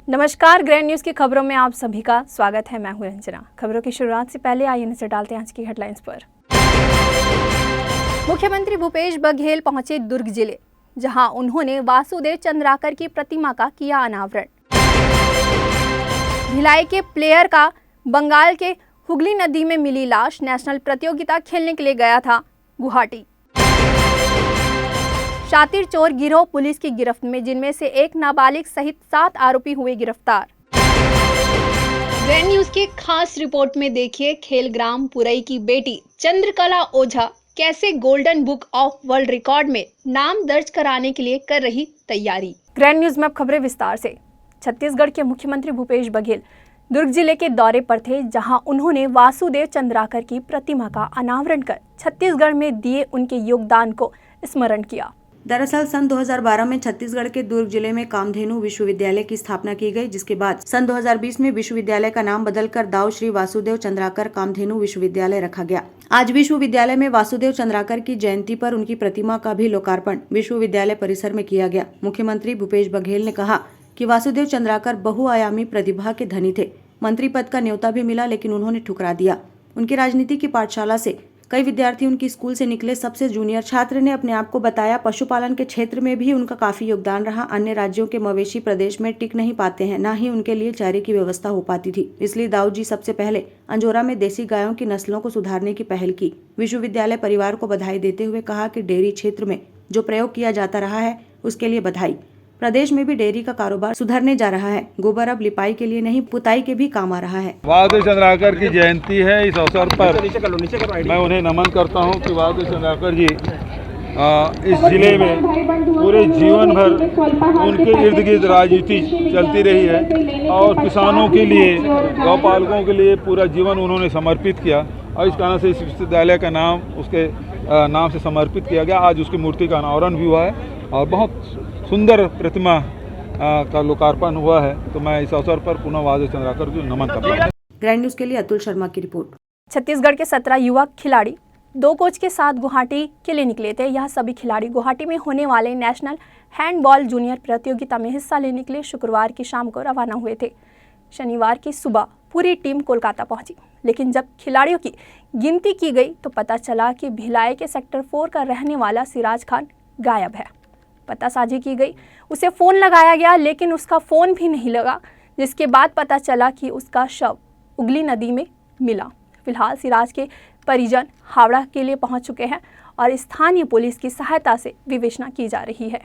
नमस्कार, grand news की खबरों में आप सभी का स्वागत है। मैं हूं रंजना। खबरों की शुरुआत से पहले आइए नजर डालते हैं आज की हेडलाइंस पर। मुख्यमंत्री भूपेश बघेल पहुंचे दुर्ग जिले, जहां उन्होंने वासुदेव चंद्राकर की प्रतिमा का किया अनावरण। भिलाई के प्लेयर का बंगाल के हुगली नदी में मिली लाश, नेशनल प्रतियोगिता खेलने के लिए गया था गुवाहाटी। शातिर चोर गिरोह पुलिस की गिरफ्त में, जिनमें से एक नाबालिग सहित 7 आरोपी हुए गिरफ्तार। ग्रैंड न्यूज की खास रिपोर्ट में देखिए, खेलग्राम पुरई की बेटी चंद्रकला ओझा कैसे golden book of world record में नाम दर्ज कराने के लिए कर रही तैयारी। ग्रैंड न्यूज में अब खबरें विस्तार से। छत्तीसगढ़ के मुख्यमंत्री भूपेश बघेल दुर्ग जिले के दौरे पर थे, जहां उन्होंने वासुदेव चंद्राकर की प्रतिमा का अनावरण कर छत्तीसगढ़ में दिए उनके योगदान को स्मरण किया। दरअसल सन 2012 में छत्तीसगढ़ के दुर्ग जिले में कामधेनु विश्वविद्यालय की स्थापना की गई, जिसके बाद सन 2020 में विश्वविद्यालय का नाम बदलकर दाऊ श्री वासुदेव चंद्राकर कामधेनु विश्वविद्यालय रखा गया। आज विश्वविद्यालय में वासुदेव चंद्राकर की जयंती पर उनकी प्रतिमा का भी लोकार्पण विश्वविद्यालय परिसर में किया गया। मुख्यमंत्री भूपेश बघेल ने कहा कि वासुदेव चंद्राकर बहुआयामी प्रतिभा के धनी थे। मंत्री पद का न्योता भी मिला, लेकिन उन्होंने ठुकरा दिया। उनकी राजनीति की पाठशाला से कई विद्यार्थी उनकी स्कूल से निकले। सबसे जूनियर छात्र ने अपने आप को बताया। पशुपालन के क्षेत्र में भी उनका काफी योगदान रहा। अन्य राज्यों के मवेशी प्रदेश में टिक नहीं पाते हैं, न ही उनके लिए चारे की व्यवस्था हो पाती थी। इसलिए दाऊ जी सबसे पहले अंजोरा में देसी गायों की नस्लों को सुधारने की पहल की। विश्वविद्यालय परिवार को बधाई देते हुए कहा कि डेयरी क्षेत्र में जो प्रयोग किया जाता रहा है उसके लिए बधाई। प्रदेश में भी डेयरी का कारोबार सुधरने जा रहा है। गोबर अब लिपाई के लिए नहीं, पुताई के भी काम आ रहा है। वासुदेव चंद्राकर की जयंती है। इस अवसर पर मैं उन्हें नमन करता हूं कि वासुदेव चंद्राकर जी इस जिले में पूरे जीवन भर उनके इर्द गिर्द राजनीति चलती रही है और किसानों के लिए, गौपालकों के लिए पूरा जीवन उन्होंने समर्पित किया और इस कारण से इस विश्वविद्यालय का नाम उसके नाम से समर्पित किया गया। आज उसकी मूर्ति का अनावरण भी हुआ है और बहुत सुंदर प्रतिमा का लोकार्पण हुआ है। तो मैं इस अवसर पर पुनः वासुदेव चंद्राकर को नमन करता हूं। ग्रैंड न्यूज के लिए अतुल शर्मा की रिपोर्ट। छत्तीसगढ़ के 17 युवा खिलाड़ी 2 कोच के साथ गुवाहाटी के लिए निकले थे। यह सभी खिलाड़ी गुवाहाटी में होने वाले नेशनल हैंडबॉल जूनियर प्रतियोगिता में हिस्सा लेने के लिए शुक्रवार की शाम को रवाना हुए थे। शनिवार की सुबह पूरी टीम कोलकाता पहुंची, लेकिन जब खिलाड़ियों की गिनती की गई तो पता चला कि भिलाई के सेक्टर 4 का रहने वाला सिराज खान गायब है। पता साझी की गई, उसे फ़ोन लगाया गया, लेकिन उसका फ़ोन भी नहीं लगा, जिसके बाद पता चला कि उसका शव हुगली नदी में मिला। फिलहाल सिराज के परिजन हावड़ा के लिए पहुंच चुके हैं और स्थानीय पुलिस की सहायता से विवेचना की जा रही है।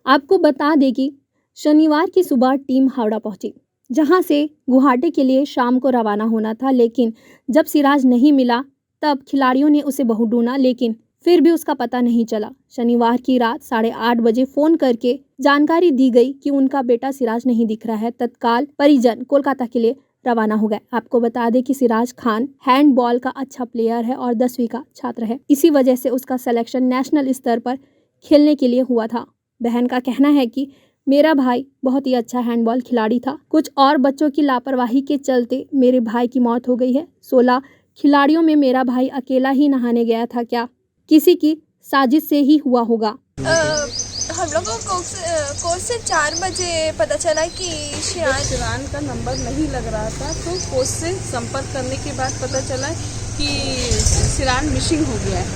आपको बता दें कि शनिवार की सुबह टीम हावड़ा पहुंची, जहां से गुवाहाटी के लिए शाम को रवाना होना था, लेकिन जब सिराज नहीं मिला तब खिलाड़ियों ने उसे बहुत ढूंढा, लेकिन फिर भी उसका पता नहीं चला। शनिवार की रात 8:30 बजे फ़ोन करके जानकारी दी गई कि उनका बेटा सिराज नहीं दिख रहा है। तत्काल परिजन कोलकाता के लिए रवाना हो गए। आपको बता दें कि सिराज खान हैंडबॉल का अच्छा प्लेयर है और 10वीं का छात्र है। इसी वजह से उसका सिलेक्शन नेशनल स्तर पर खेलने के लिए हुआ था। बहन का कहना है कि मेरा भाई बहुत ही अच्छा हैंडबॉल खिलाड़ी था। कुछ और बच्चों की लापरवाही के चलते मेरे भाई की मौत हो गई है। 16 खिलाड़ियों में मेरा भाई अकेला ही नहाने गया था, क्या किसी की साजिश से ही हुआ होगा? हम लोगों को कोर्स से 4 बजे पता चला कि शिरान का नंबर नहीं लग रहा था, तो कोच से संपर्क करने के बाद पता चला कि शिरान मिसिंग हो गया है।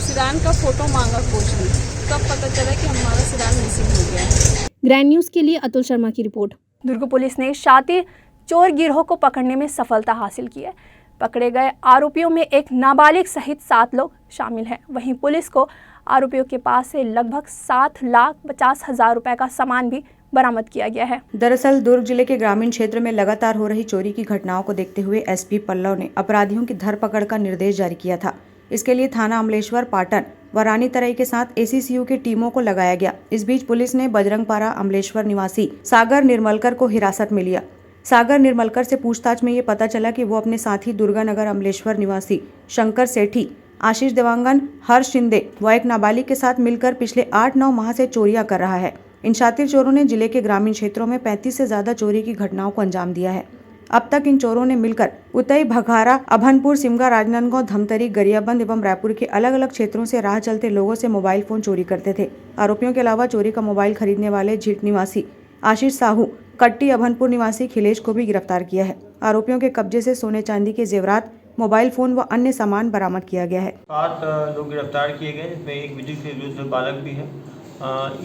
शिरान का फोटो मांगा कोच ने, तब पता चला कि हमारा शिरान मिसिंग हो गया है। ग्रैंड न्यूज के लिए अतुल शर्मा की रिपोर्ट। दुर्ग पुलिस ने शातिर चोर गिरोह को पकड़ने में सफलता हासिल की है। पकड़े गए आरोपियों में एक नाबालिग सहित 7 लोग शामिल हैं। वहीं पुलिस को आरोपियों के पास से लगभग 7,50,000 रुपए का सामान भी बरामद किया गया है। दरअसल दुर्ग जिले के ग्रामीण क्षेत्र में लगातार हो रही चोरी की घटनाओं को देखते हुए एसपी पल्लव ने अपराधियों की धरपकड़ का निर्देश जारी किया था। इसके लिए थाना अमलेश्वर, पाटन व रानी तराई के साथ एसीसीयू की टीमों को लगाया गया। इस बीच पुलिस ने बजरंगपारा अमलेश्वर निवासी सागर निर्मलकर को हिरासत में लिया। सागर निर्मलकर से पूछताछ में ये पता चला कि वो अपने साथी दुर्गानगर अमलेश्वर निवासी शंकर सेठी, आशीष देवांगन, हर्ष शिंदे व एक नाबालिग के साथ मिलकर पिछले 8-9 माह से चोरियां कर रहा है। इन शातिर चोरों ने जिले के ग्रामीण क्षेत्रों में 35 से ज्यादा चोरी की घटनाओं को अंजाम दिया है। अब तक इन चोरों ने मिलकर उतई, भखारा, अभनपुर, सिमगा, राजनांदगांव, धमतरी, गरियाबंद एवं रायपुर के अलग अलग क्षेत्रों से राह चलते लोगों से मोबाइल फोन चोरी करते थे। आरोपियों के अलावा चोरी का मोबाइल खरीदने वाले झीट निवासी आशीष साहू कट्टी अभनपुर निवासी खिलेश को भी गिरफ्तार किया है। आरोपियों के कब्जे से सोने चांदी के जेवरात, मोबाइल फोन व अन्य सामान बरामद किया गया है। 7 लोग गिरफ्तार किए गए, जिसमें एक विधिक से विरुद्ध बालक भी है।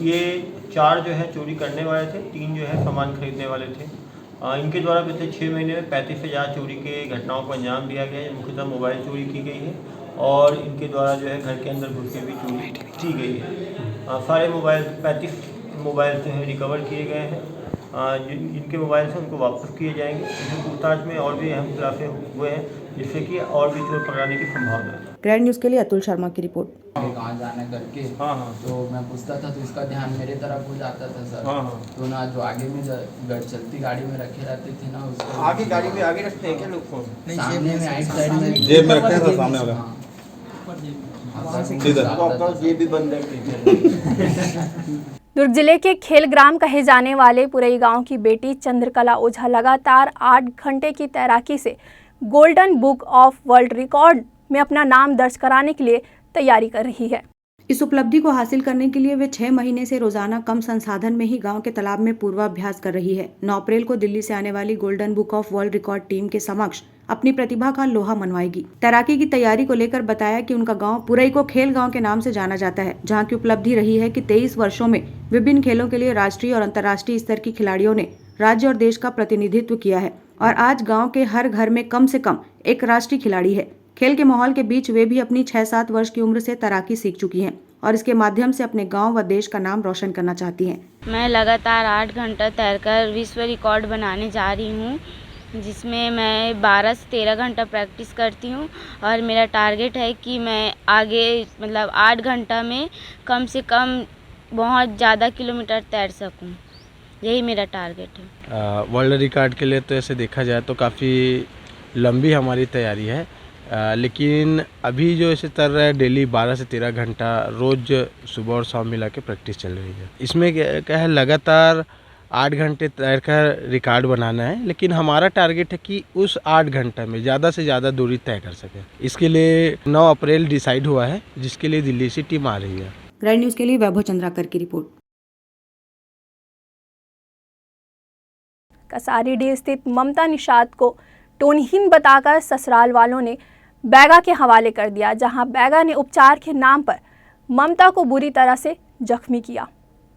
ये 4 जो है चोरी करने वाले थे, 3 जो है सामान खरीदने वाले थे। इनके द्वारा पिछले 6 महीने में 35,000 चोरी के घटनाओं को अंजाम दिया गया है। मुख्यतः मोबाइल चोरी की गई है और इनके द्वारा जो है घर के अंदर घुस के भी चोरी की गई है। सारे मोबाइल 35 मोबाइल जो है रिकवर किए गए हैं। जिनके मोबाइल से उनको वापस किए जाएंगे। इसमें पूछताछ में और भी अहम खुलासे हुए हैं, जिससे कि और भी चोर पकड़ाने की संभावना है। ग्रैंड न्यूज़ के लिए अतुल शर्मा की रिपोर्ट। कहाँ जाने करके तो मैं पूछता था तो इसका ध्यान मेरे तरफ हो जाता था सर। तो ना जो आगे में चलती गाड़ी में रखे रहते थे ना, उसको आगे गाड़ी में आगे रखते हैं क्या लोग फोन? सामने में राइट साइड में जेब में रखते हैं सर, सामने वाला ये भी बंद है। दुर्ग जिले के खेलग्राम कहे जाने वाले पुरई गांव की बेटी चंद्रकला ओझा लगातार 8 घंटे की तैराकी से golden book of world record में अपना नाम दर्ज कराने के लिए तैयारी कर रही है। इस उपलब्धि को हासिल करने के लिए वे 6 महीने से रोजाना कम संसाधन में ही गांव के तालाब में पूर्वाभ्यास कर रही है। 9 अप्रैल को दिल्ली से आने वाली golden book of world record team के समक्ष अपनी प्रतिभा का लोहा मनवाएगी। तैराकी की तैयारी को लेकर बताया कि उनका गांव पुरई को खेल गांव के नाम से जाना जाता है, जहां की उपलब्धि रही है कि 23 वर्षों में विभिन्न खेलों के लिए राष्ट्रीय और अंतर्राष्ट्रीय स्तर की खिलाड़ियों ने राज्य और देश का प्रतिनिधित्व किया है और आज गाँव के हर घर में कम से कम एक राष्ट्रीय खिलाड़ी है। खेल के माहौल के बीच वे भी अपनी 6-7 वर्ष की उम्र से तैराकी सीख चुकी हैं और इसके माध्यम से अपने गांव व देश का नाम रोशन करना चाहती हैं। मैं लगातार 8 घंटा तैरकर विश्व रिकॉर्ड बनाने जा रही हूँ, जिसमें मैं 12 से 13 घंटा प्रैक्टिस करती हूँ और मेरा टारगेट है कि मैं आगे 8 घंटा में कम से कम बहुत ज़्यादा किलोमीटर तैर सकूँ। यही मेरा टारगेट है। वर्ल्ड रिकॉर्ड के लिए तो ऐसे देखा जाए तो काफ़ी लंबी हमारी तैयारी है, लेकिन अभी जो ऐसे तैर रहा है डेली 12 से 13 घंटा रोज़ सुबह और शाम मिला के प्रैक्टिस चल रही है। इसमें क्या है, लगातार 8 घंटे तैरकर रिकॉर्ड बनाना है, लेकिन हमारा टारगेट है कि उस 8 घंटे में ज़्यादा से ज़्यादा दूरी तय कर सकें। इसके लिए 9 अप्रैल डिसाइड हुआ है, जिसके लिए दिल्ली से टीम आ रही है। ग्रैंड न्यूज़ के लिए वैभव चंद्राकर की रिपोर्ट। कसारीडीह स्थित ममता निषाद को टोनहीन बताकर ससुराल वालों ने बैगा के हवाले कर दिया, जहां बैगा ने उपचार के नाम पर ममता को बुरी तरह से जख्मी किया।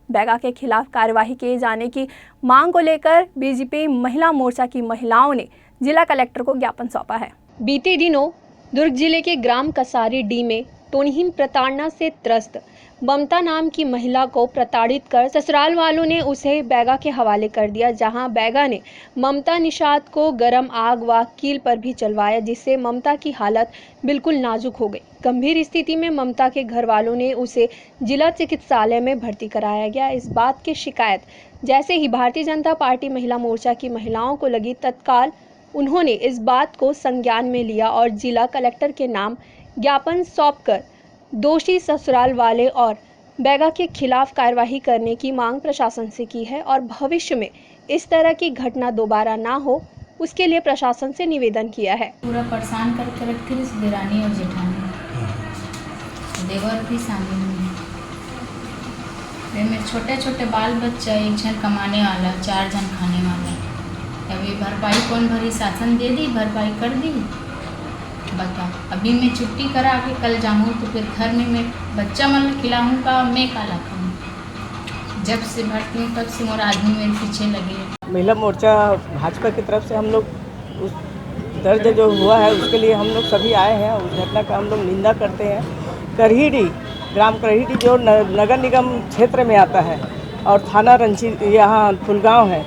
बैगा के खिलाफ कार्यवाही किए जाने की मांग को लेकर बीजेपी महिला मोर्चा की महिलाओं ने जिला कलेक्टर को ज्ञापन सौंपा है। बीते दिनों दुर्ग जिले के ग्राम कसारीडीह में टोनहीन प्रताड़ना से त्रस्त ममता नाम की महिला को प्रताड़ित कर ससुराल वालों ने उसे बैगा के हवाले कर दिया, जहां बैगा ने ममता निषाद को गर्म आग व कील पर भी चलवाया, जिससे ममता की हालत बिल्कुल नाजुक हो गई। गंभीर स्थिति में ममता के घर वालों ने उसे जिला चिकित्सालय में भर्ती कराया गया। इस बात की शिकायत जैसे ही भारतीय जनता पार्टी महिला मोर्चा की महिलाओं को लगी, तत्काल उन्होंने इस बात को संज्ञान में लिया और जिला कलेक्टर के नाम ज्ञापन सौंपकर दोषी ससुराल वाले और बैगा के खिलाफ कार्यवाही करने की मांग प्रशासन से की है और भविष्य में इस तरह की घटना दोबारा ना हो, उसके लिए प्रशासन से निवेदन किया है। पूरा परेशान करके रखती थी देरानी और जेठानी, देवर भी शामिल हुए। मेरे छोटे छोटे बाल बच्चा, 1 जन कमाने वाला, 4 जन खाने वाला। अभी भरपाई कौन भरी? शासन दे दी, भरपाई कर दी। बता, अभी मैं छुट्टी करा के कल जाऊँ तो फिर घर में मैं बच्चा मन खिलाऊँगा, मैं काला खाऊँ। जब से भर्ती हूँ तब से मोरा आदमी मेरे पीछे लगे। महिला मोर्चा भाजपा की तरफ से हम लोग उस दर्द जो हुआ है उसके लिए हम लोग सभी आए हैं। उस घटना का हम लोग निंदा करते हैं। करहीडी, ग्राम करहीडी जो नगर निगम क्षेत्र में आता है और थाना रंची यहाँ फुलगांव है,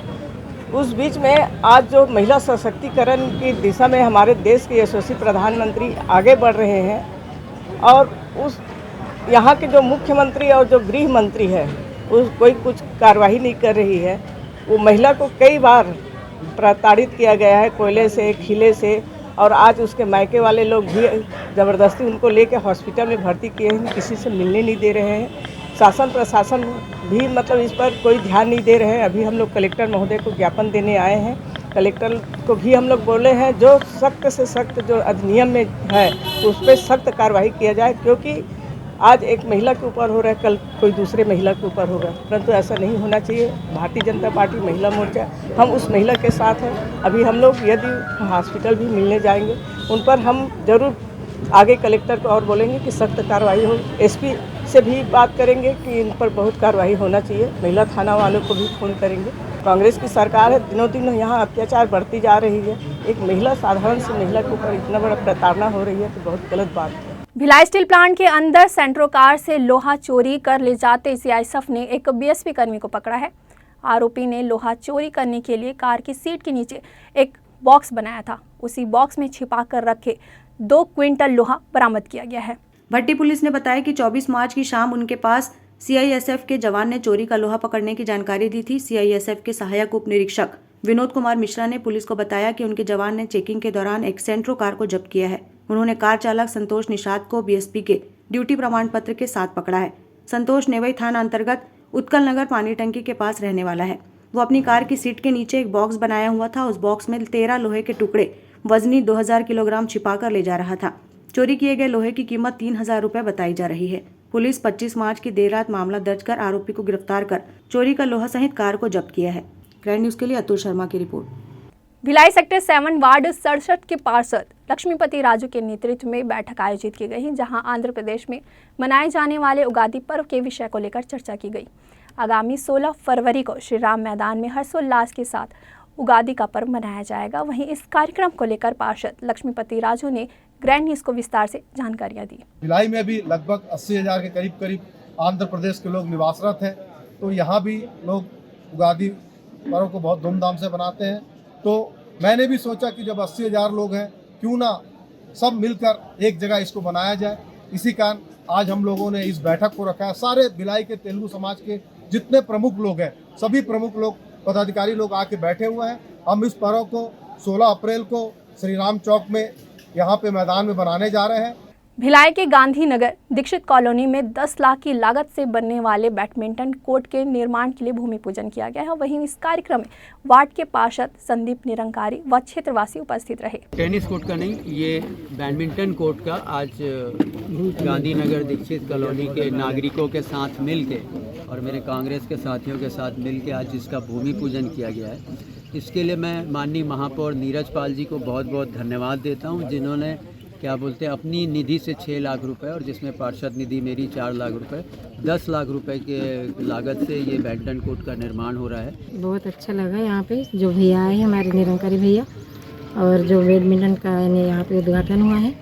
उस बीच में आज जो महिला सशक्तिकरण की दिशा में हमारे देश के यशस्वी प्रधानमंत्री आगे बढ़ रहे हैं और उस यहाँ के जो मुख्यमंत्री और जो गृह मंत्री है उस कोई कुछ कार्रवाई नहीं कर रही है। वो महिला को कई बार प्रताड़ित किया गया है, कोयले से, खिले से, और आज उसके मायके वाले लोग भी ज़बरदस्ती उनको लेके हॉस्पिटल में भर्ती किए हैं, किसी से मिलने नहीं दे रहे हैं। शासन प्रशासन भी इस पर कोई ध्यान नहीं दे रहे हैं। अभी हम लोग कलेक्टर महोदय को ज्ञापन देने आए हैं। कलेक्टर को भी हम लोग बोले हैं जो सख्त से सख्त जो अधिनियम में है उस पर सख्त कार्रवाई किया जाए, क्योंकि आज एक महिला के ऊपर हो रहा है, कल कोई दूसरे महिला के ऊपर होगा, परंतु ऐसा नहीं होना चाहिए। भारतीय जनता पार्टी महिला मोर्चा हम उस महिला के साथ हैं। अभी हम लोग यदि हॉस्पिटल भी मिलने जाएंगे, उन पर हम जरूर आगे कलेक्टर को और बोलेंगे कि सख्त कार्रवाई हो। एसपी से भी बात करेंगे कि इन पर बहुत कार्रवाई होना चाहिए। महिला थाना वालों को भी फोन करेंगे। कांग्रेस की सरकार है, दिनों दिन यहाँ अत्याचार बढ़ती जा रही है। एक महिला, साधारण सी महिला के ऊपर इतना बड़ा प्रताड़ना हो रही है तो बहुत गलत बात है। भिलाई स्टील प्लांट के अंदर सेंट्रो कार से लोहा चोरी कर ले जाते सीआईएसएफ ने एक बीएसपी कर्मी को पकड़ा है। आरोपी ने लोहा चोरी करने के लिए कार की सीट के नीचे एक बॉक्स बनाया था। उसी बॉक्स में छिपा कर रखे 2 क्विंटल लोहा बरामद किया गया है। भट्टी पुलिस ने बताया कि 24 मार्च की शाम उनके पास सीआईएसएफ के जवान ने चोरी का लोहा पकड़ने की जानकारी दी थी। सीआईएसएफ के सहायक उप निरीक्षक विनोद कुमार मिश्रा ने पुलिस को बताया कि उनके जवान ने चेकिंग के दौरान एक सेंट्रो कार को जब्त किया है। उन्होंने कार चालक संतोष निषाद को बीएसपी के ड्यूटी प्रमाण पत्र के साथ पकड़ा है। संतोष नेवई थाना अंतर्गत उत्कल नगर पानी टंकी के पास रहने वाला है। वो अपनी कार की सीट के नीचे एक बॉक्स बनाया हुआ था। उस बॉक्स में 13 लोहे के टुकड़े वजनी 2000 किलोग्राम छिपाकर ले जा रहा था। चोरी किए गए लोहे की कीमत 3000 रुपए बताई जा रही है। पुलिस 25 मार्च की देर रात मामला दर्ज कर आरोपी को गिरफ्तार कर चोरी का लोहा सहित कार को जब्त किया है। ग्रैंड न्यूज के लिए अतुल शर्मा की रिपोर्ट। भिलाई सेक्टर 7 वार्ड 67 के पार्षद लक्ष्मीपति राजू के नेतृत्व में बैठक आयोजित की गई, जहां आंध्र प्रदेश में मनाए जाने वाले उगादी पर्व के विषय को लेकर चर्चा की गई। आगामी 16 फरवरी को श्री राम मैदान में हर्षोल्लास के साथ उगादी का पर्व मनाया जाएगा। वहीं इस कार्यक्रम को लेकर पार्षद लक्ष्मीपति राजू ने ग्रैंड न्यूज को विस्तार से जानकारियां दी। भिलाई में भी लगभग 80,000 के करीब आंध्र प्रदेश के लोग निवासरत हैं, तो यहाँ भी लोग उगादी पर्व को बहुत धूमधाम से मनाते हैं। तो मैंने भी सोचा कि जब 80,000 लोग हैं, क्यों ना सब मिलकर एक जगह इसको बनाया जाए। इसी कारण आज हम लोगों ने इस बैठक को रखा है। सारे भिलाई के तेलुगु समाज के जितने प्रमुख लोग हैं, सभी प्रमुख लोग, पदाधिकारी लोग आके बैठे हुए हैं। हम इस पर्व को 16 अप्रैल को श्री राम चौक में यहाँ पे मैदान में बनाने जा रहे हैं। भिलाई के गांधीनगर दीक्षित कॉलोनी में 10 लाख की लागत से बनने वाले बैडमिंटन कोर्ट के निर्माण के लिए भूमि पूजन किया गया है। वहीं इस कार्यक्रम में वार्ड के पार्षद संदीप निरंकारी व क्षेत्रवासी उपस्थित रहे। टेनिस कोर्ट का नहीं, ये बैडमिंटन कोर्ट का आज गांधीनगर दीक्षित कॉलोनी के नागरिकों के साथ मिलके और मेरे कांग्रेस के साथियों के साथ मिलके आज इसका भूमि पूजन किया गया है। इसके लिए मैं माननीय महापौर नीरज पाल जी को बहुत बहुत धन्यवाद देता हूँ, जिन्होंने क्या बोलते हैं अपनी निधि से 6 लाख रुपए और जिसमें पार्षद निधि मेरी 4 लाख रुपए, 10 लाख रुपए के लागत से ये बैडमिंटन कोर्ट का निर्माण हो रहा है। बहुत अच्छा लगा यहाँ पे जो भैया आए हैं हमारे निरंकारी भैया, और जो बैडमिंटन का यहाँ पे उद्घाटन हुआ है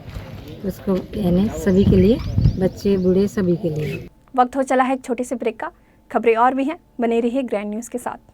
उसको यानी सभी के लिए, बच्चे बूढ़े सभी के लिए। वक्त हो चला है एक छोटे से ब्रेक का। खबरें और भी हैं, बने रहिए ग्रैंड न्यूज़ के साथ।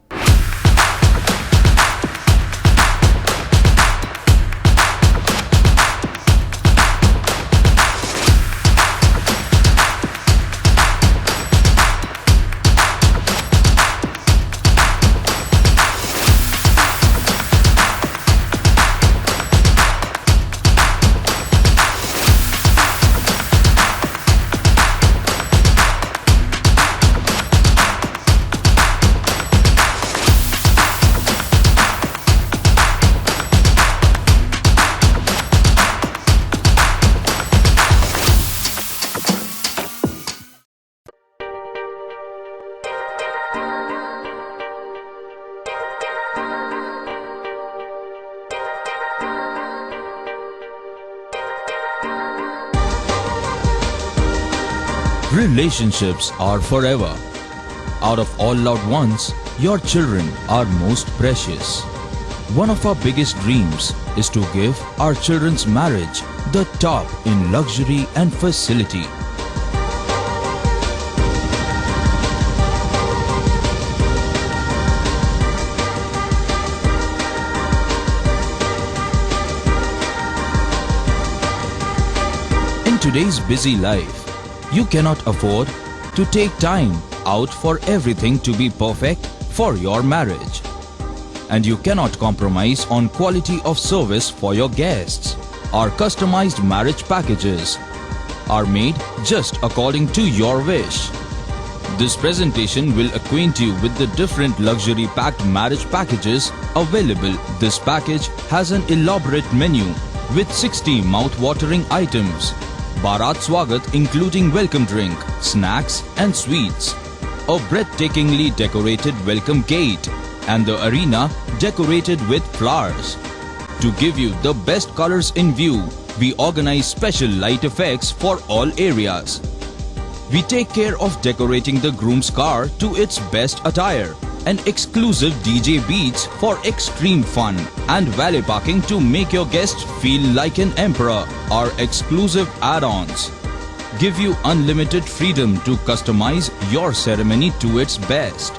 Relationships are forever. Out of all loved ones, your children are most precious. One of our biggest dreams is to give our children's marriage the top in luxury and facility. In today's busy life, you cannot afford to take time out for everything to be perfect for your marriage. And you cannot compromise on quality of service for your guests. Our customized marriage packages are made just according to your wish. This presentation will acquaint you with the different luxury packed marriage packages available. This package has an elaborate menu with 60 mouth-watering items. Bharat Swagat including welcome drink, snacks and sweets. A breathtakingly decorated welcome gate and the arena decorated with flowers. To give you the best colors in view, we organize special light effects for all areas. We take care of decorating the groom's car to its best attire and exclusive DJ beats for extreme fun and valet parking to make your guests feel like an emperor. Our exclusive add-ons give you unlimited freedom to customize your ceremony to its best.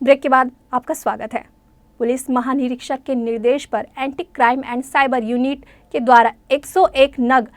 Break के बाद आपका स्वागत है। Police महानिरीक्षक के निर्देश पर anti crime and cyber unit के द्वारा 101 नग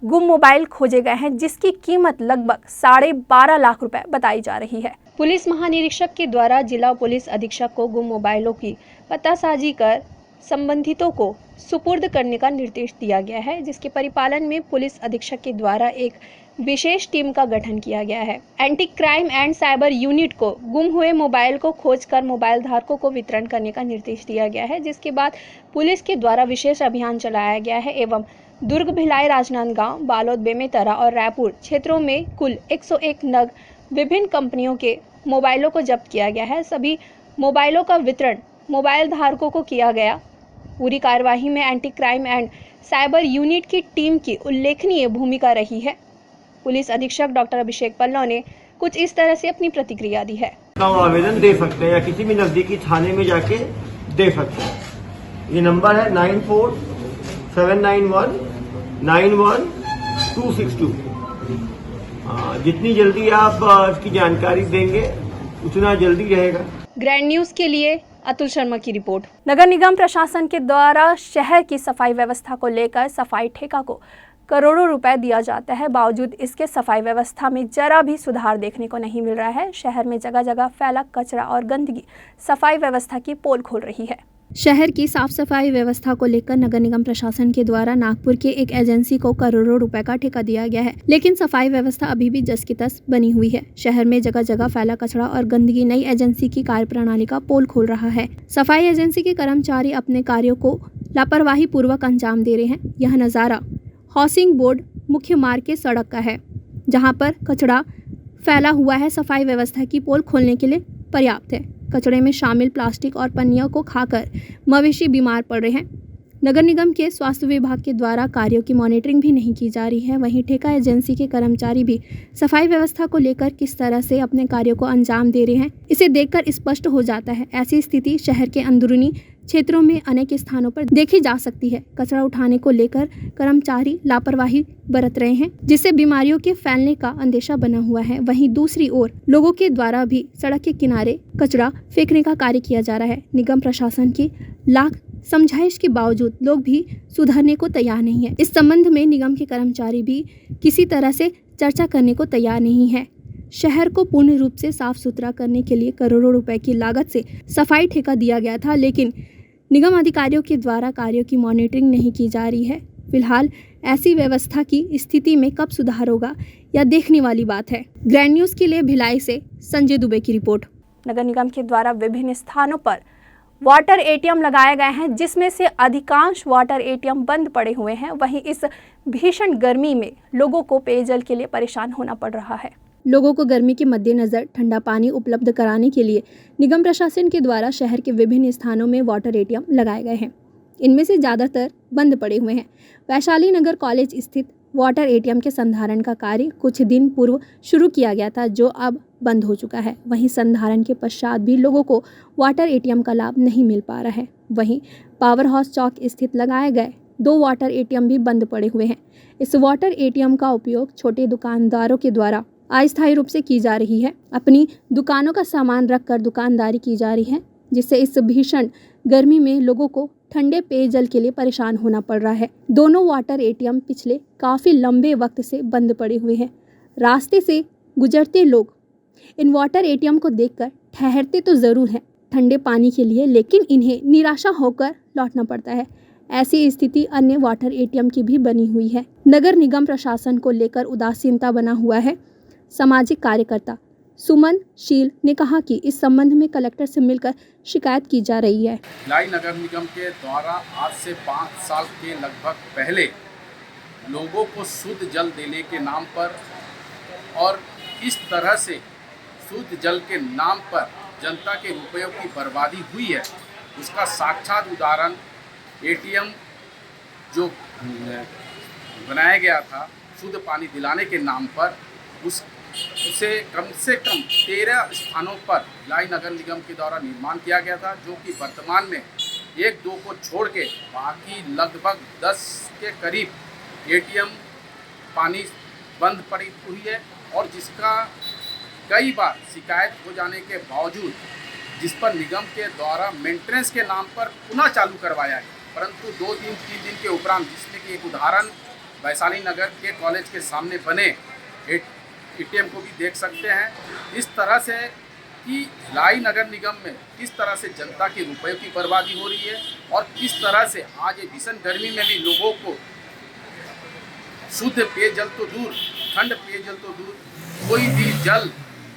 गुम मोबाइल खोजे गए हैं, जिसकी कीमत लगभग 12.5 लाख रुपए बताई जा रही है। पुलिस महानिरीक्षक के द्वारा जिला पुलिस अधीक्षक को गुम मोबाइलों की पतासाजी कर संबंधितों को सुपुर्द करने का निर्देश दिया गया है, जिसके परिपालन में पुलिस अधीक्षक के द्वारा एक विशेष टीम का गठन किया गया है। Anti crime and cyber unit को गुम हुए मोबाइल को खोजकर मोबाइल धारकों को वितरण करने का निर्देश दिया गया है, जिसके बाद पुलिस के द्वारा विशेष अभियान चलाया गया है एवं दुर्ग, भिलाई, राजनांदगांव, बालोद, बेमेतरा और रायपुर क्षेत्रों में कुल 101 नग विभिन्न कंपनियों के मोबाइलों को जब्त किया गया है। सभी मोबाइलों का वितरण मोबाइल धारकों को किया गया। पूरी कार्यवाही में anti crime and cyber unit की टीम की उल्लेखनीय भूमिका रही है। पुलिस अधीक्षक डॉक्टर अभिषेक पल्लव ने कुछ इस तरह से अपनी प्रतिक्रिया दी है। आवेदन दे सकते हैं या किसी भी नजदीकी थाने में जाके दे सकते हैं। ये नंबर है 9479191262। जितनी जल्दी आप इसकी जानकारी देंगे उतना जल्दी रहेगा। ग्रैंड न्यूज के लिए अतुल शर्मा की रिपोर्ट। नगर निगम प्रशासन के द्वारा शहर की सफाई व्यवस्था को लेकर सफाई ठेका को करोड़ों रुपए दिया जाता है, बावजूद इसके सफाई व्यवस्था में जरा भी सुधार देखने को नहीं मिल रहा है। शहर में जगह जगह फैला कचरा और गंदगी सफाई व्यवस्था की पोल खोल रही है। शहर की साफ सफाई व्यवस्था को लेकर नगर निगम प्रशासन के द्वारा नागपुर के एक एजेंसी को करोड़ों रुपए का ठेका दिया गया है, लेकिन सफाई व्यवस्था अभी भी जस की तस बनी हुई है। शहर में जगह जगह फैला कचरा और गंदगी नई एजेंसी की कार्यप्रणाली का पोल खोल रहा है। सफाई एजेंसी के कर्मचारी अपने कार्यों को लापरवाही पूर्वक अंजाम दे रहे हैं। यह नज़ारा हाउसिंग बोर्ड मुख्य मार्ग के सड़क का है, जहां पर कचरा फैला हुआ है। सफाई व्यवस्था की पोल खोलने के लिए पर्याप्त है। कचरे में शामिल प्लास्टिक और पन्नियों को खाकर मवेशी बीमार पड़ रहे हैं। नगर निगम के स्वास्थ्य विभाग के द्वारा कार्यों की मॉनिटरिंग भी नहीं की जा रही है। वहीं ठेका एजेंसी के कर्मचारी भी सफाई व्यवस्था को लेकर किस तरह से अपने कार्यों को अंजाम दे रहे हैं, इसे देखकर स्पष्ट हो जाता है। ऐसी स्थिति शहर के अंदरूनी क्षेत्रों में अनेक स्थानों पर देखी जा सकती है। कचरा उठाने को लेकर कर्मचारी लापरवाही बरत रहे हैं, जिससे बीमारियों के फैलने का अंदेशा बना हुआ है। वहीं दूसरी ओर लोगों के द्वारा भी सड़क के किनारे कचरा फेंकने का कार्य किया जा रहा है। निगम प्रशासन की लाख समझाइश के बावजूद लोग भी सुधरने को तैयार नहीं है। इस संबंध में निगम के कर्मचारी भी किसी तरह से चर्चा करने को तैयार नहीं है। शहर को पूर्ण रूप से साफ सुथरा करने के लिए करोड़ों रुपए की लागत से सफाई ठेका दिया गया था, लेकिन निगम अधिकारियों के द्वारा कार्यों की मॉनिटरिंग नहीं की जा रही है। फिलहाल ऐसी व्यवस्था की स्थिति में कब सुधार होगा यह देखने वाली बात है। ग्रैंड न्यूज के लिए भिलाई से संजय दुबे की रिपोर्ट। नगर निगम के द्वारा विभिन्न स्थानों पर वाटर एटीएम लगाए गए हैं, जिसमें से अधिकांश वाटर एटीएम बंद पड़े हुए हैं। वहीं इस भीषण गर्मी में लोगों को पेयजल के लिए परेशान होना पड़ रहा है। लोगों को गर्मी के मद्देनज़र ठंडा पानी उपलब्ध कराने के लिए निगम प्रशासन के द्वारा शहर के विभिन्न स्थानों में वाटर एटीएम लगाए गए हैं। इनमें से ज़्यादातर बंद पड़े हुए हैं। वैशाली नगर कॉलेज स्थित वाटर एटीएम के संधारण का कार्य कुछ दिन पूर्व शुरू किया गया था, जो अब बंद हो चुका है। वहीं संधारण के पश्चात भी लोगों को वाटर एटीएम का लाभ नहीं मिल पा रहा है। वहीं पावर हाउस चौक स्थित लगाए गए 2 वाटर एटीएम भी बंद पड़े हुए हैं। इस वाटर एटीएम का उपयोग छोटे दुकानदारों के द्वारा अस्थायी रूप से की जा रही है। अपनी दुकानों का सामान रखकर दुकानदारी की जा रही है, जिससे इस भीषण गर्मी में लोगों को ठंडे पेयजल के लिए परेशान होना पड़ रहा है। दोनों वाटर एटीएम पिछले काफ़ी लंबे वक्त से बंद पड़े हुए हैं। रास्ते से गुजरते लोग इन वाटर एटीएम को देखकर ठहरते तो ज़रूर हैं ठंडे पानी के लिए, लेकिन इन्हें निराशा होकर लौटना पड़ता है। ऐसी स्थिति अन्य वाटर एटीएम की भी बनी हुई है। नगर निगम प्रशासन को लेकर उदासीनता बना हुआ है। सामाजिक कार्यकर्ता सुमन शील ने कहा कि इस संबंध में कलेक्टर से मिलकर शिकायत की जा रही है। भिलाई नगर निगम के द्वारा आज से 5 साल के लगभग पहले लोगों को शुद्ध जल देने के नाम पर और इस तरह से शुद्ध जल के नाम पर जनता के रुपयों की बर्बादी हुई है, उसका साक्षात उदाहरण एटीएम जो बनाया गया था शुद्ध पानी दिलाने के नाम पर, उसे कम से कम 13 स्थानों पर भिलाई नगर निगम के द्वारा निर्माण किया गया था, जो कि वर्तमान में 1-2 को छोड़ के बाकी लगभग 10 के करीब एटीएम पानी बंद पड़ी हुई है और जिसका कई बार शिकायत हो जाने के बावजूद जिस पर निगम के द्वारा मेंटेनेंस के नाम पर पुनः चालू करवाया है, परंतु 2-3 दिन के उपरांत, जिसमें कि एक उदाहरण वैशाली नगर के कॉलेज के सामने बने एटीएम को भी देख सकते हैं। इस तरह से कि भिलाई नगर निगम में किस तरह से जनता के रुपयों की बर्बादी हो रही है और किस तरह से आज ये भीषण गर्मी में भी लोगों को शुद्ध पेयजल तो दूर, ठंड पेयजल तो दूर, कोई भी जल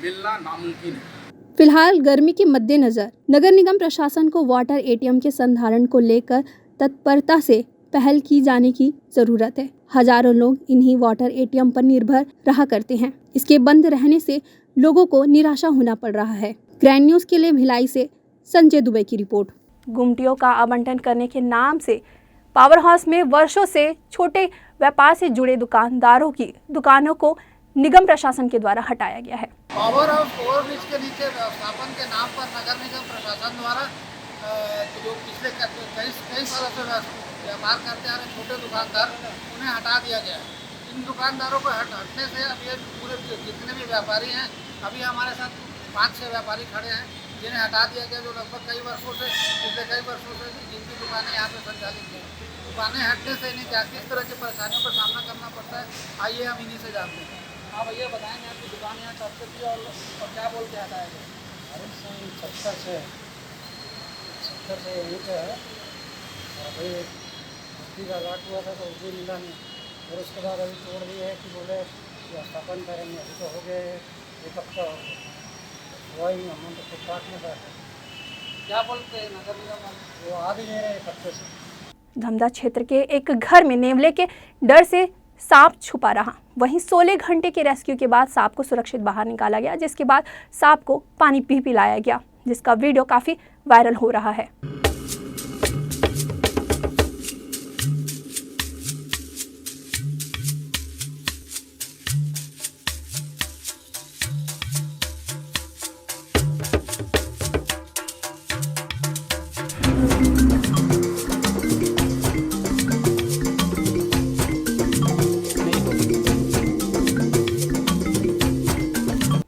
मिलना नामुमकिन है। फिलहाल गर्मी के मद्देनजर नगर निगम प्रशासन को वाटर एटीएम के संधारण को लेकर तत्परता से पहल की जाने की जरूरत है। हजारों लोग इन्हीं वाटर एटीएम पर निर्भर रहा करते हैं। इसके बंद रहने से लोगों को निराशा होना पड़ रहा है। ग्रैंड न्यूज के लिए भिलाई से संजय दुबे की रिपोर्ट। गुमटियों का आवंटन करने के नाम से पावर हाउस में वर्षों से छोटे व्यापार से जुड़े दुकानदारों की दुकानों को निगम प्रशासन के द्वारा हटाया गया है। पावर हाउस ओवरब्रिज के नीचे व्यवस्थापन के नाम पर नगर निगम प्रशासन द्वारा जो पिछले कई सालों से व्यापार करते आ रहे छोटे दुकानदार, उन्हें हटा दिया गया है। इन दुकानदारों को हटने से अब ये पूरे जितने भी व्यापारी हैं, अभी हमारे साथ 5-6 व्यापारी खड़े हैं जिन्हें हटा दिया गया, जो लगभग पिछले कई वर्षों से जिनकी दुकानें यहाँ पे संचालित हैं। दुकानें हटने से इन्हें क्या किस तरह की परेशानियों का सामना करना पड़ता है, आइए हम इन्हीं से जानते हैं। हाँ भैया बताएंगे, आपकी दुकान यहाँ कब से थी और क्या बोल के हटाया गया? अरे सन 70 से यहीं पे है। अभी उसकी का लाट हुआ था तो उसकी मिला नहीं, और उसके बाद अभी तोड़ दिए है कि बोले व्यवस्थापन करेंगे। अभी तो हो गए 1 हफ्ता हुआ ही, हम तो कुछ काट नहीं पाते। क्या बोलते हैं नगर निगम? वो आ भी नहीं रहे 1 हफ्ते से। धमदा क्षेत्र के एक घर में नेवले के डर से सांप छुपा रहा। वहीं 16 घंटे के रेस्क्यू के बाद सांप को सुरक्षित बाहर निकाला गया, जिसके बाद सांप को पानी पिलाया गया, जिसका वीडियो काफी वायरल हो रहा है।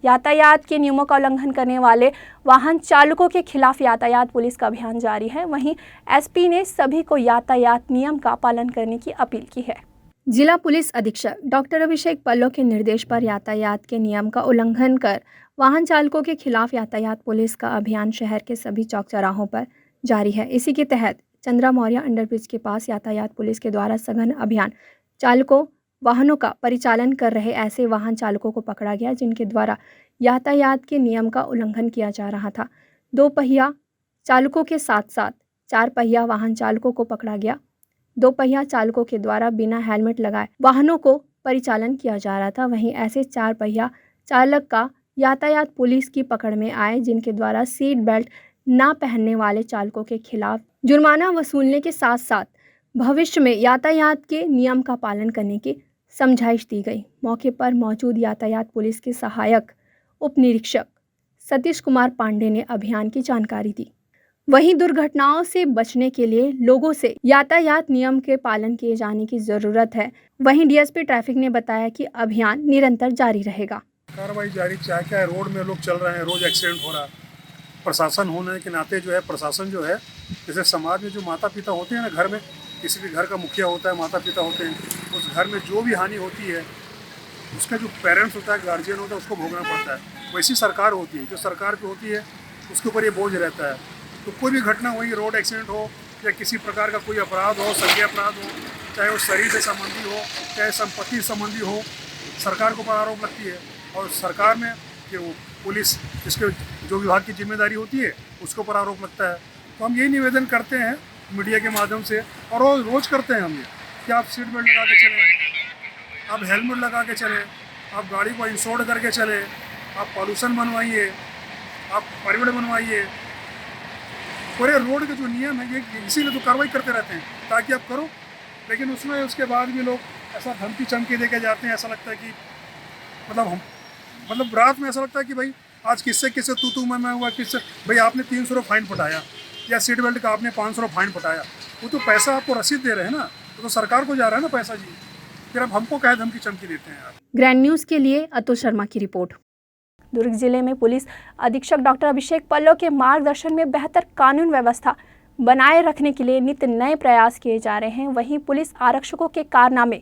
यातायात के नियमों का उल्लंघन करने वाले वाहन चालकों के खिलाफ यातायात पुलिस का अभियान जारी है। वहीं एसपी ने सभी को यातायात नियम का पालन करने की अपील की है। जिला पुलिस अधीक्षक डॉक्टर अभिषेक पल्लो के निर्देश पर यातायात के नियम का उल्लंघन कर वाहन चालकों के खिलाफ यातायात पुलिस का अभियान शहर के सभी चौक चौराहों पर जारी है। इसी के तहत चंद्रा मौर्य अंडरब्रिज के पास यातायात पुलिस के द्वारा सघन अभियान चालकों वाहनों का परिचालन कर रहे ऐसे वाहन चालकों को पकड़ा गया जिनके द्वारा यातायात के नियम का उल्लंघन किया जा रहा था। 2 पहिया चालकों के साथ साथ 4 पहिया वाहन चालकों को पकड़ा गया। 2 पहिया चालकों के द्वारा बिना हेलमेट लगाए वाहनों को परिचालन किया जा रहा था। वहीं ऐसे 4 पहिया चालक का यातायात पुलिस की पकड़ में आए, जिनके द्वारा सीट बेल्ट ना पहनने वाले चालकों के खिलाफ जुर्माना वसूलने के साथ साथ भविष्य में यातायात के नियम का पालन करने की समझाइश दी गई। मौके पर मौजूद यातायात पुलिस के सहायक उप निरीक्षक सतीश कुमार पांडे ने अभियान की जानकारी दी। वहीं दुर्घटनाओं से बचने के लिए लोगों से यातायात नियम के पालन किए जाने की जरूरत है। वहीं डीएसपी ट्रैफिक ने बताया कि अभियान निरंतर जारी रहेगा। कार्रवाई जारी चाहे क्या है, रोड में लोग चल रहे हैं, रोज एक्सीडेंट हो रहा है। प्रशासन होने के नाते जो है, प्रशासन जो है, जैसे समाज में जो माता पिता होते हैं ना, घर में किसी भी घर का मुखिया होता है, माता पिता होते हैं, उस घर में जो भी हानि होती है उसका जो पेरेंट्स होता है, गार्जियन होता है, उसको भोगना पड़ता है। वैसी सरकार होती है, जो सरकार पे होती है उसके ऊपर ये बोझ रहता है। तो कोई भी घटना हुई, रोड एक्सीडेंट हो या किसी प्रकार का कोई अपराध हो, संज्ञेय अपराध हो, चाहे वो शरीर से संबंधी हो, चाहे संपत्ति संबंधी हो, सरकार को पर आरोप लगती है। और सरकार में कि वो पुलिस, जिसके जो विभाग की जिम्मेदारी होती है, उसके ऊपर आरोप लगता है। तो हम यही निवेदन करते हैं मीडिया के माध्यम से, और रोज करते हैं हम ये, कि आप सीट बेल्ट लगा के चलें, आप हेलमेट लगा के चलें, आप गाड़ी को इंश्योर करके चलें, आप पॉल्यूशन बनवाइए, आप परमिट बनवाइए। पूरे रोड के जो नियम है, ये इसीलिए तो कार्रवाई करते रहते हैं ताकि आप करो। लेकिन उसमें उसके बाद भी लोग ऐसा धमकी चमकी दे के जाते हैं। ऐसा लगता है कि मतलब रात में ऐसा लगता है कि भाई आज किससे तू मैं हुआ, किससे भाई आपने 300 रुपये फाइन पटाया या सीट बेल्ट का आपने 500 रुपये फाइन पटाया, वो तो पैसा आपको रसीद दे रहे हैं ना, तो सरकार को जा रहा है ना पैसा जी। फिर अब हमको क्या धमकी चमकी देते हैं यार। ग्रैंड न्यूज़ के लिए अतुल शर्मा की रिपोर्ट। दुर्ग जिले में पुलिस अधीक्षक डॉक्टर अभिषेक पल्लव के मार्गदर्शन में बेहतर कानून व्यवस्था बनाए रखने के लिए नित्य नए प्रयास किए जा रहे हैं। वहीं पुलिस आरक्षकों के कारनामे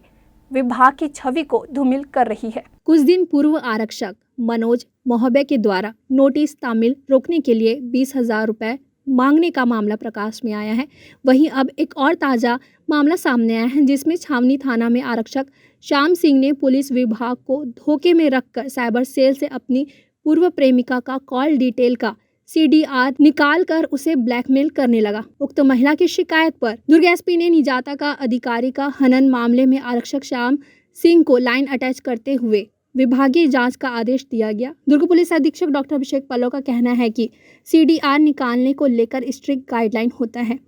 विभाग की छवि को धूमिल कर रही है। कुछ दिन पूर्व आरक्षक मनोज मोहब्बे के द्वारा नोटिस तामील रोकने के लिए 20,000 रुपये मांगने का मामला प्रकाश में आया है। वहीं अब एक और ताज़ा मामला सामने आया है, जिसमें छावनी थाना में आरक्षक श्याम सिंह ने पुलिस विभाग को धोखे में रखकर साइबर सेल से अपनी पूर्व प्रेमिका का कॉल डिटेल का CDR निकाल कर उसे ब्लैकमेल करने लगा। उक्त महिला की शिकायत पर दुर्ग एसपी ने निजाता का अधिकारी का हनन मामले में आरक्षक श्याम सिंह को लाइन अटैच करते हुए विभागीय जांच का आदेश दिया गया। दुर्ग पुलिस अधीक्षक डॉक्टर अभिषेक पल्लव का कहना है कि CDR निकालने को लेकर स्ट्रिक्ट गाइडलाइन होता है,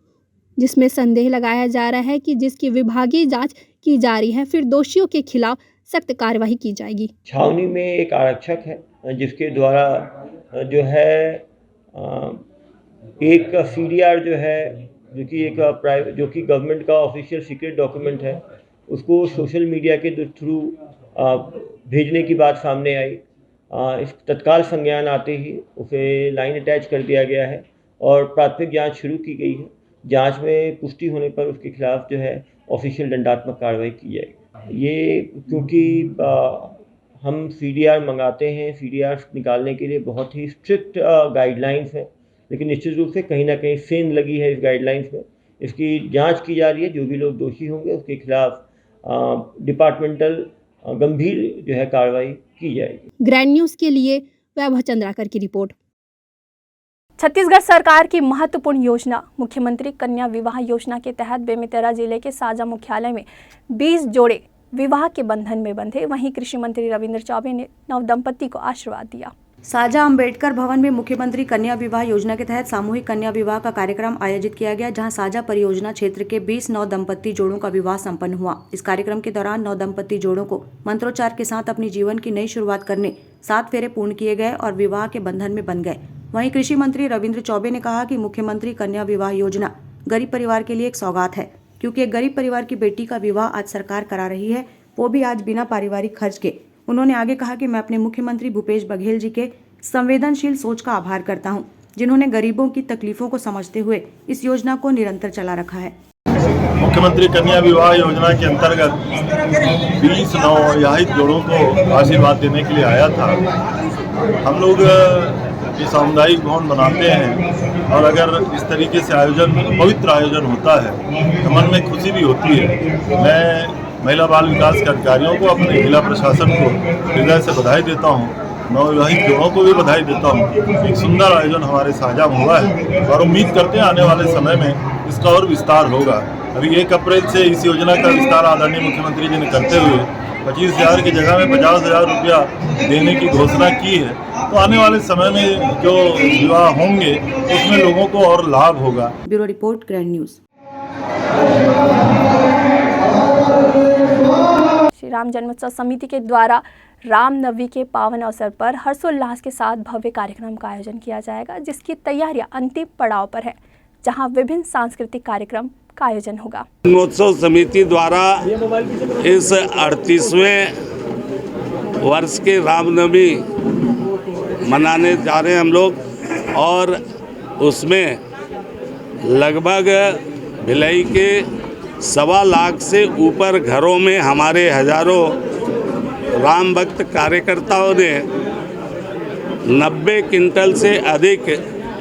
जिसमें संदेह लगाया जा रहा है कि जिसकी विभागीय जांच की जा रही है, फिर दोषियों के खिलाफ सख्त कार्रवाई की जाएगी। छावनी में एक आरक्षक है जिसके द्वारा जो है एक CDR जो है, जो कि गवर्नमेंट का ऑफिशियल सीक्रेट डॉक्यूमेंट है, उसको सोशल मीडिया के थ्रू भेजने की बात सामने आई। इस तत्काल संज्ञान आते ही उसे लाइन अटैच कर दिया गया है और प्राथमिक जांच शुरू की गई है। जांच में पुष्टि होने पर उसके खिलाफ जो है ऑफिशियल दंडात्मक कार्रवाई की जाएगी। ये क्योंकि हम CDR मंगाते हैं, CDR निकालने के लिए बहुत ही स्ट्रिक्ट गाइडलाइंस हैं, लेकिन निश्चित रूप से कहीं ना कहीं सेंध लगी है इस गाइडलाइंस में। इसकी जांच की जा रही है। जो भी लोग दोषी होंगे उसके खिलाफ डिपार्टमेंटल गंभीर जो है कार्रवाई की जाएगी। ग्रैंड न्यूज़ के लिए वैभव चंद्राकर की रिपोर्ट। छत्तीसगढ़ सरकार की महत्वपूर्ण योजना मुख्यमंत्री कन्या विवाह योजना के तहत बेमेतरा जिले के साजा मुख्यालय में 20 जोड़े विवाह के बंधन में बंधे। वहीं कृषि मंत्री रविंद्र चौबे ने नवदंपति को आशीर्वाद दिया। साजा अंबेडकर भवन में मुख्यमंत्री कन्या विवाह योजना के तहत सामूहिक कन्या विवाह का कार्यक्रम आयोजित किया गया, जहां साजा परियोजना क्षेत्र के 20 नवदंपति जोड़ों का विवाह संपन्न हुआ। इस कार्यक्रम के दौरान नवदंपति जोड़ों को मंत्रोच्चार के साथ अपनी जीवन की नई शुरुआत करने 7 फेरे पूर्ण किए गए और विवाह के बंधन में बंध गए। वहीं कृषि मंत्री रविंद्र चौबे ने कहा कि मुख्यमंत्री कन्या विवाह योजना गरीब परिवार के लिए एक सौगात है, क्योंकि एक गरीब परिवार की बेटी का विवाह आज सरकार करा रही है, वो भी आज बिना पारिवारिक खर्च के। उन्होंने आगे कहा कि मैं अपने मुख्यमंत्री भूपेश बघेल जी के संवेदनशील सोच का आभार करता हूं, जिन्होंने गरीबों की तकलीफों को समझते हुए इस योजना को निरंतर चला रखा है। मुख्यमंत्री कन्या विवाह योजना के अंतर्गत 20 नवविवाहित जोड़ों को आशीर्वाद देने के लिए आया था। हम लोग ये सामुदायिक भवन बनाते हैं और अगर इस तरीके से पवित्र आयोजन होता है तो मन में खुशी भी होती है। मैं महिला बाल विकास के अधिकारियों को, अपने जिला प्रशासन को हृदय से बधाई देता हूँ, नवविवाहित जोड़ों को भी बधाई देता हूँ। एक सुंदर आयोजन हमारे साझा में हुआ है और उम्मीद करते हैं आने वाले समय में इसका और विस्तार होगा। अभी 1 अप्रैल से इस योजना का विस्तार आदरणीय मुख्यमंत्री जी ने करते हुए 25,000 की जगह में 50,000 रुपया देने की घोषणा की है। तो आने वाले समय में जो विवाह होंगे उसमें लोगों को और लाभ होगा। Bureau report, grand news. Shri Ram जन्मोत्सव समिति के द्वारा रामनवमी के पावन अवसर पर हर्षोल्लास के साथ भव्य कार्यक्रम का आयोजन किया जाएगा, जिसकी तैयारियां अंतिम पड़ाव पर है, जहां विभिन्न सांस्कृतिक कार्यक्रम का आयोजन होगा। जन्मोत्सव समिति द्वारा इस 38वें वर्ष के रामनवमी मनाने जा रहे हैं हम लोग, और उसमें लगभग भिलाई के 1.25 लाख से ऊपर घरों में हमारे हजारों राम भक्त कार्यकर्ताओं ने 90 क्विंटल से अधिक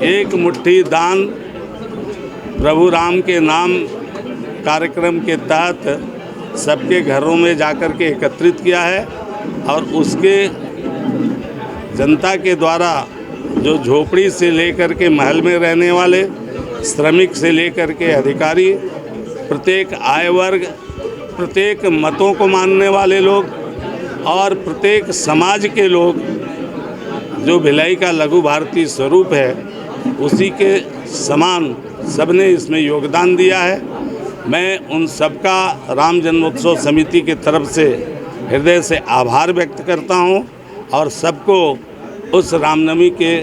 एक मुट्ठी दान प्रभु राम के नाम कार्यक्रम के तहत सबके घरों में जाकर के एकत्रित किया है। और उसके जनता के द्वारा जो झोपड़ी से लेकर के महल में रहने वाले, श्रमिक से लेकर के अधिकारी, प्रत्येक आय वर्ग, प्रत्येक मतों को मानने वाले लोग और प्रत्येक समाज के लोग, जो भिलाई का लघु भारतीय स्वरूप है, उसी के समान सबने इसमें योगदान दिया है। मैं उन सबका राम जन्मोत्सव समिति की तरफ से हृदय से आभार व्यक्त करता हूं और सबको उस रामनवमी के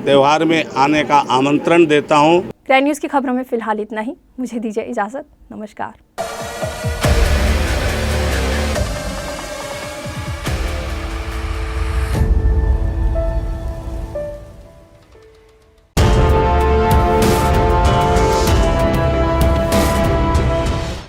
त्यौहार में आने का आमंत्रण देता हूं। ग्रैंड न्यूज़ की खबरों में फिलहाल इतना ही। मुझे दीजिए इजाज़त। नमस्कार।